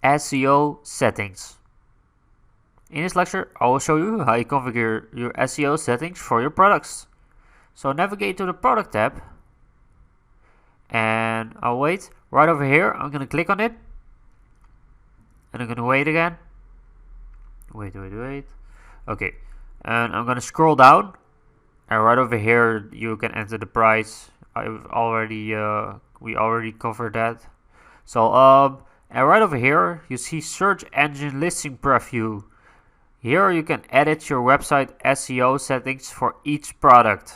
SEO Settings. In this lecture, I will show you how you configure your SEO settings for your products. So navigate to the product tab, and I'll wait. Right over here, I'm going to click on it, and I'm going to wait again. Wait. Okay, and I'm going to scroll down, and right over here, you can enter the price. We already covered that. So, and right over here, you see Search Engine Listing Preview. Here you can edit your website SEO settings for each product.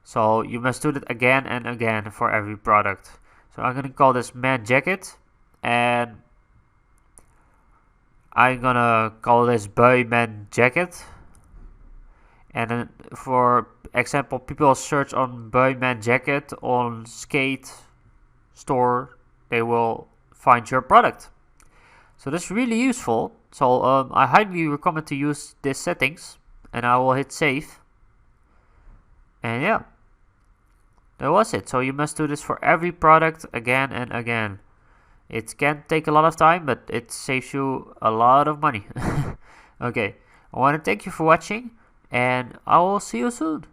So you must do that again and again for every product. So I'm gonna call this man jacket, and I'm gonna call this boy man jacket. And then for example, people search on boy man jacket on skate store, they will find your product. So that's really useful. So I highly recommend to use these settings, and I will hit save. And yeah, that was it. So you must do this for every product again and again. It can take a lot of time, but it saves you a lot of money. Okay, I want to thank you for watching, and I will see you soon.